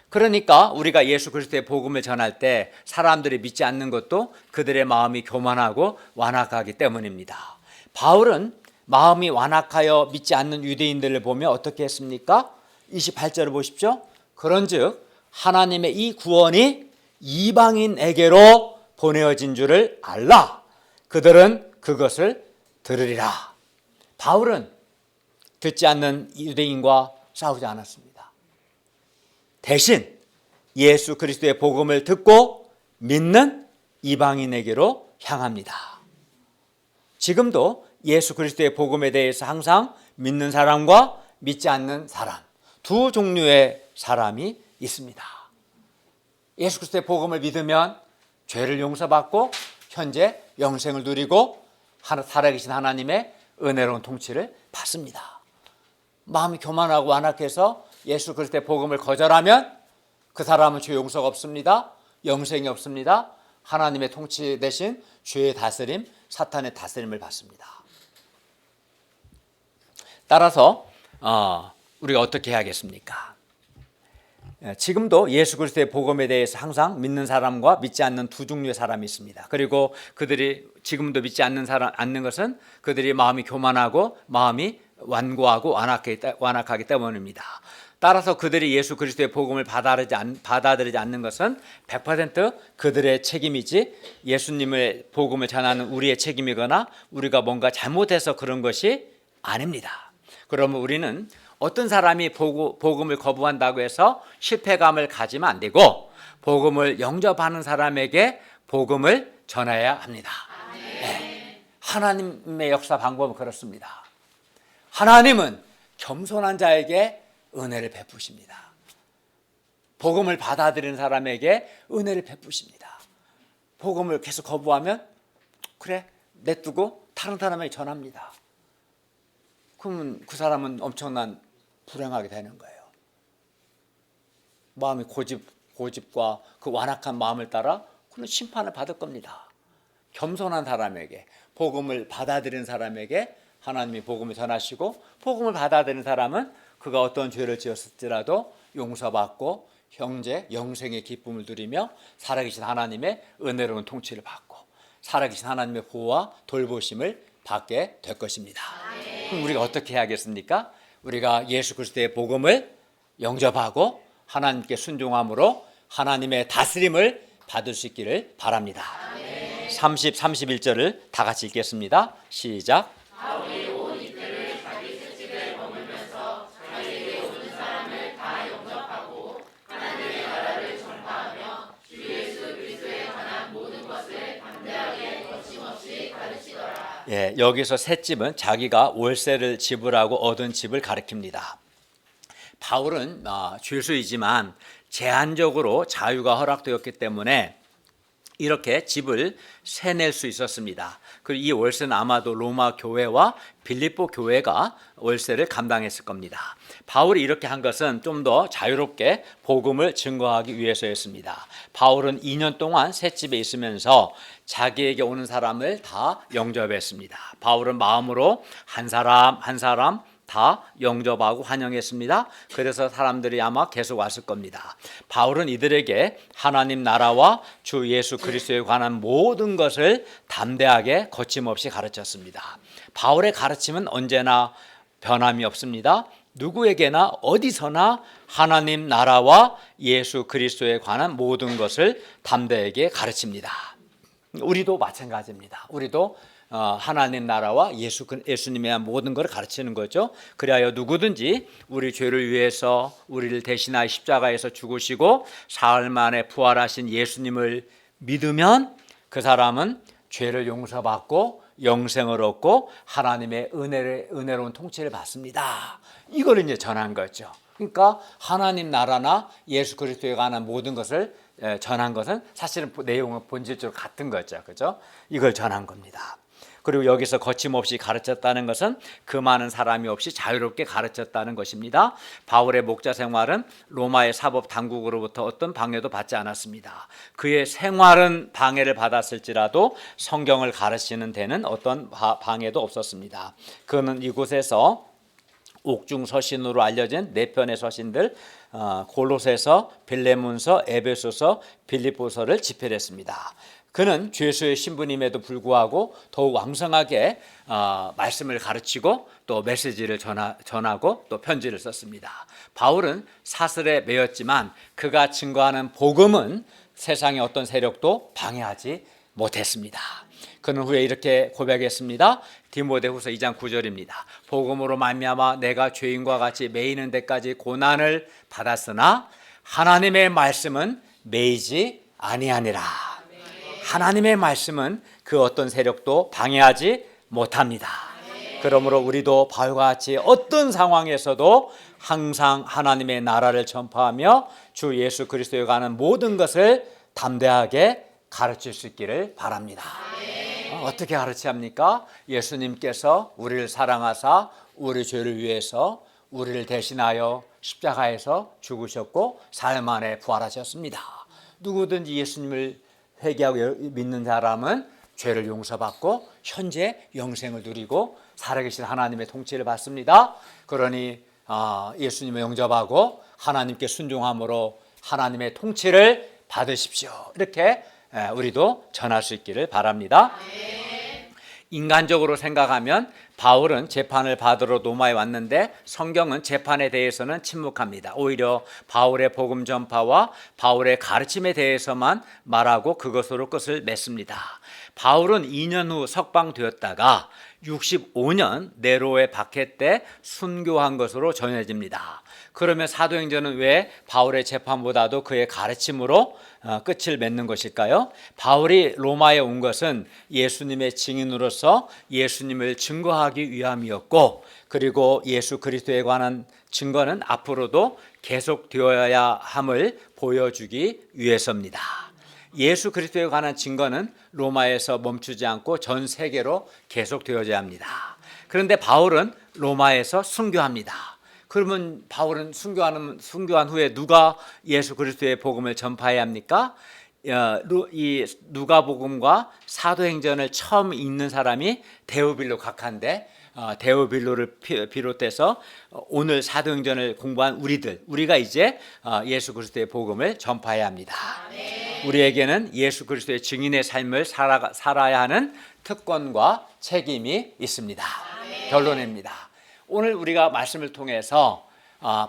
그러니까 우리가 예수 그리스도의 복음을 전할 때 사람들이 믿지 않는 것도 그들의 마음이 교만하고 완악하기 때문입니다. 바울은 마음이 완악하여 믿지 않는 유대인들을 보며 어떻게 했습니까? 28절을 보십시오. 그런즉 하나님의 이 구원이 이방인에게로 보내어진 줄을 알라. 그들은 그것을 들으리라. 바울은 듣지 않는 유대인과 싸우지 않았습니다. 대신 예수 그리스도의 복음을 듣고 믿는 이방인에게로 향합니다. 지금도 예수 그리스도의 복음에 대해서 항상 믿는 사람과 믿지 않는 사람, 두 종류의 사람이 있습니다. 예수 그리스도의 복음을 믿으면 죄를 용서받고 현재 영생을 누리고 살아계신 하나님의 은혜로운 통치를 받습니다. 마음이 교만하고 완악해서 예수 그리스도의 복음을 거절하면 그 사람은 죄 용서가 없습니다. 영생이 없습니다. 하나님의 통치 대신 죄의 다스림, 사탄의 다스림을 받습니다. 따라서 우리가 어떻게 해야겠습니까? 지금도 예수 그리스도의 복음에 대해서 항상 믿는 사람과 믿지 않는 두 종류의 사람이 있습니다. 그리고 그들이 지금도 믿지 않는 것은 그들이 마음이 교만하고 마음이 완고하고 완악하기 때문입니다. 따라서 그들이 예수 그리스도의 복음을 받아들이지 않는 것은 100% 그들의 책임이지 예수님의 복음을 전하는 우리의 책임이거나 우리가 뭔가 잘못해서 그런 것이 아닙니다. 그러면 우리는 어떤 사람이 복음을 거부한다고 해서 실패감을 가지면 안 되고 복음을 영접하는 사람에게 복음을 전해야 합니다. 네. 하나님의 역사 방법은 그렇습니다. 하나님은 겸손한 자에게 은혜를 베푸십니다. 복음을 받아들이는 사람에게 은혜를 베푸십니다. 복음을 계속 거부하면 그래 냅두고 다른 사람에게 전합니다. 그러면 그 사람은 엄청난 불행하게 되는 거예요. 마음이 고집과 그 완악한 마음을 따라 그런 심판을 받을 겁니다. 겸손한 사람에게 복음을 받아들이는 사람에게 하나님이 복음을 전하시고 복음을 받아들이는 사람은 그가 어떤 죄를 지었을지라도 용서받고 형제 영생의 기쁨을 누리며 살아계신 하나님의 은혜로운 통치를 받고 살아계신 하나님의 보호와 돌보심을 받게 될 것입니다. 그럼 우리가 어떻게 해야겠습니까? 우리가 예수 그리스도의 복음을 영접하고 하나님께 순종함으로 하나님의 다스림을 받을 수 있기를 바랍니다. 30, 31절을 다 같이 읽겠습니다. 시작. 바울이 온 이틀을 자기 채찍을 머물면서 자기에게 오는 사람을 다 영접하고 하나님의 나라를 전파하며 주 예수 그리스도에 관한 모든 것을 여기서 셋집은 자기가 월세를 지불하고 얻은 집을 가리킵니다. 바울은 죄수이지만 제한적으로 자유가 허락되었기 때문에 이렇게 집을 세낼 수 있었습니다. 그리고 이 월세는 아마도 로마 교회와 빌립보 교회가 월세를 감당했을 겁니다. 바울이 이렇게 한 것은 좀 더 자유롭게 복음을 증거하기 위해서였습니다. 바울은 2년 동안 새 집에 있으면서 자기에게 오는 사람을 다 영접했습니다. 바울은 마음으로 한 사람 한 사람 다 영접하고 환영했습니다. 그래서 사람들이 아마 계속 왔을 겁니다. 바울은 이들에게 하나님 나라와 주 예수 그리스도에 관한 모든 것을 담대하게 거침없이 가르쳤습니다. 바울의 가르침은 언제나 변함이 없습니다. 누구에게나 어디서나 하나님 나라와 예수 그리스도에 관한 모든 것을 담대하게 가르칩니다. 우리도 마찬가지입니다. 우리도 하나님 나라와 예수님에 대한 모든 것을 가르치는 거죠. 그리하여 누구든지 우리 죄를 위해서 우리를 대신하여 십자가에서 죽으시고 사흘 만에 부활하신 예수님을 믿으면 그 사람은 죄를 용서받고 영생을 얻고 하나님의 은혜로운 통치를 받습니다. 이걸 이제 전한 거죠. 그러니까 하나님 나라나 예수 그리스도에 관한 모든 것을 전한 것은 사실은 내용은 본질적으로 같은 거죠. 그죠? 이걸 전한 겁니다. 그리고 여기서 거침없이 가르쳤다는 것은 그 많은 사람이 없이 자유롭게 가르쳤다는 것입니다. 바울의 목자 생활은 로마의 사법 당국으로부터 어떤 방해도 받지 않았습니다. 그의 생활은 방해를 받았을지라도 성경을 가르치는 데는 어떤 방해도 없었습니다. 그는 이곳에서 옥중 서신으로 알려진 4편의 서신들 골로새서, 빌레몬서, 에베소서, 빌립보서를 집필했습니다. 그는 죄수의 신분임에도 불구하고 더욱 왕성하게 말씀을 가르치고 또 메시지를 전하고 또 편지를 썼습니다. 바울은 사슬에 매였지만 그가 증거하는 복음은 세상의 어떤 세력도 방해하지 못했습니다. 그는 후에 이렇게 고백했습니다. 디모데후서 2장 9절입니다. 복음으로 말미암아 내가 죄인과 같이 매이는 데까지 고난을 받았으나 하나님의 말씀은 매이지 아니하니라. 하나님의 말씀은 그 어떤 세력도 방해하지 못합니다. 그러므로 우리도 바울과 같이 어떤 상황에서도 항상 하나님의 나라를 전파하며 주 예수 그리스도에 관한 모든 것을 담대하게 가르칠 수 있기를 바랍니다. 어떻게 가르쳐야 합니까? 예수님께서 우리를 사랑하사 우리 죄를 위해서 우리를 대신하여 십자가에서 죽으셨고 사흘 만에 부활하셨습니다. 누구든지 예수님을 회개하고 믿는 사람은 죄를 용서받고 현재 영생을 누리고 살아계신 하나님의 통치를 받습니다. 그러니 예수님을 영접하고 하나님께 순종함으로 하나님의 통치를 받으십시오. 이렇게 우리도 전할 수 있기를 바랍니다. 인간적으로 생각하면 바울은 재판을 받으러 로마에 왔는데 성경은 재판에 대해서는 침묵합니다. 오히려 바울의 복음 전파와 바울의 가르침에 대해서만 말하고 그것으로 끝을 맺습니다. 바울은 2년 후 석방되었다가 65년 네로의 박해 때 순교한 것으로 전해집니다. 그러면 사도행전은 왜 바울의 재판보다도 그의 가르침으로 끝을 맺는 것일까요? 바울이 로마에 온 것은 예수님의 증인으로서 예수님을 증거하기 위함이었고, 그리고 예수 그리스도에 관한 증거는 앞으로도 계속되어야 함을 보여주기 위해서입니다. 예수 그리스도에 관한 증거는 로마에서 멈추지 않고 전 세계로 계속되어야 합니다. 그런데 바울은 로마에서 순교합니다. 그러면 바울은 순교한 후에 누가 예수 그리스도의 복음을 전파해야 합니까? 이 누가복음과 사도행전을 처음 읽는 사람이 데오빌로 각하인데, 데오빌로를 비롯해서 오늘 사도행전을 공부한 우리가 이제 예수 그리스도의 복음을 전파해야 합니다. 우리에게는 예수 그리스도의 증인의 삶을 살아야 하는 특권과 책임이 있습니다. 결론입니다. 오늘 우리가 말씀을 통해서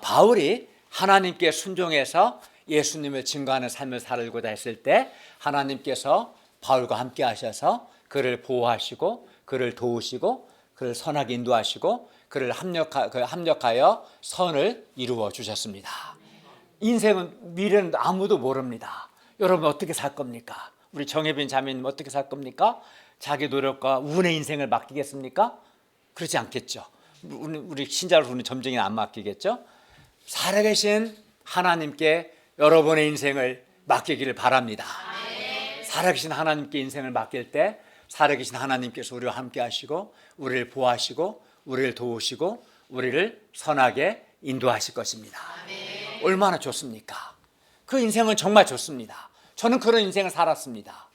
바울이 하나님께 순종해서 예수님을 증거하는 삶을 살고자 했을 때 하나님께서 바울과 함께 하셔서 그를 보호하시고 그를 도우시고 그를 선하게 인도하시고 그를 합력하여 선을 이루어 주셨습니다. 인생은, 미래는 아무도 모릅니다. 여러분 어떻게 살 겁니까? 우리 정혜빈 자매님 어떻게 살 겁니까? 자기 노력과 운의 인생을 맡기겠습니까? 그렇지 않겠죠. 우리 신자로서는 점쟁이는 안 맡기겠죠. 살아계신 하나님께 여러분의 인생을 맡기기를 바랍니다. 살아계신 하나님께 인생을 맡길 때 살아계신 하나님께서 우리와 함께 하시고 우리를 보호하시고 우리를 도우시고 우리를 선하게 인도하실 것입니다. 얼마나 좋습니까? 그 인생은 정말 좋습니다. 저는 그런 인생을 살았습니다.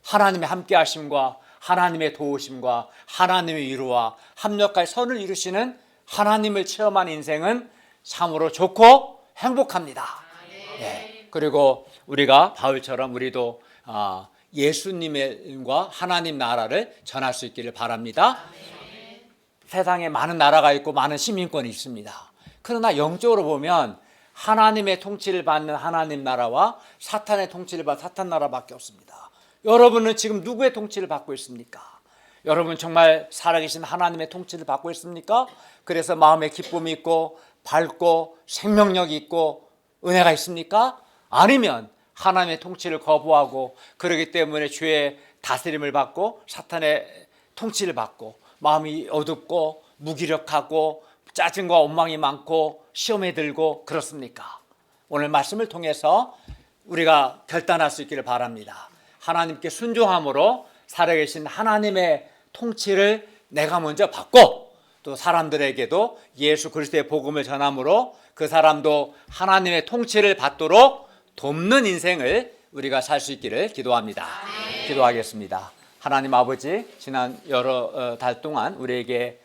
하나님의 함께 하심과 하나님의 도우심과 하나님의 위로와 합력하여 선을 이루시는 하나님을 체험한 인생은 참으로 좋고 행복합니다. 예. 그리고 우리가 바울처럼 우리도 예수님과 하나님 나라를 전할 수 있기를 바랍니다. 세상에 많은 나라가 있고 많은 시민권이 있습니다. 그러나 영적으로 보면 하나님의 통치를 받는 하나님 나라와 사탄의 통치를 받는 사탄 나라밖에 없습니다. 여러분은 지금 누구의 통치를 받고 있습니까? 여러분 정말 살아계신 하나님의 통치를 받고 있습니까? 그래서 마음에 기쁨이 있고 밝고 생명력이 있고 은혜가 있습니까? 아니면 하나님의 통치를 거부하고 그러기 때문에 죄의 다스림을 받고 사탄의 통치를 받고 마음이 어둡고 무기력하고 짜증과 원망이 많고 시험에 들고 그렇습니까? 오늘 말씀을 통해서 우리가 결단할 수 있기를 바랍니다. 하나님께 순종함으로 살아계신 하나님의 통치를 내가 먼저 받고 또 사람들에게도 예수 그리스도의 복음을 전함으로 그 사람도 하나님의 통치를 받도록 돕는 인생을 우리가 살 수 있기를 기도합니다. 기도하겠습니다. 하나님 아버지, 지난 여러 달 동안 우리에게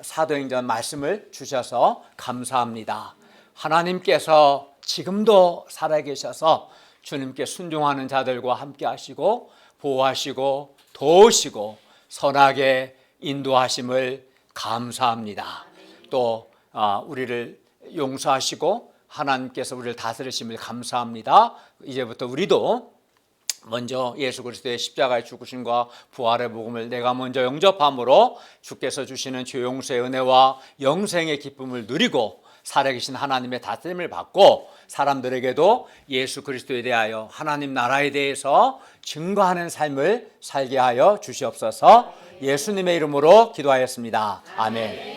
사도행전 말씀을 주셔서 감사합니다. 하나님께서 지금도 살아계셔서 주님께 순종하는 자들과 함께 하시고 보호하시고 도우시고 선하게 인도하심을 감사합니다. 또 우리를 용서하시고 하나님께서 우리를 다스리심을 감사합니다. 이제부터 우리도 먼저 예수 그리스도의 십자가의 죽으심과 부활의 복음을 내가 먼저 영접함으로 주께서 주시는 죄 용서의 은혜와 영생의 기쁨을 누리고 살아계신 하나님의 다스림을 받고 사람들에게도 예수 그리스도에 대하여 하나님 나라에 대해서 증거하는 삶을 살게 하여 주시옵소서. 예수님의 이름으로 기도하였습니다. 아멘.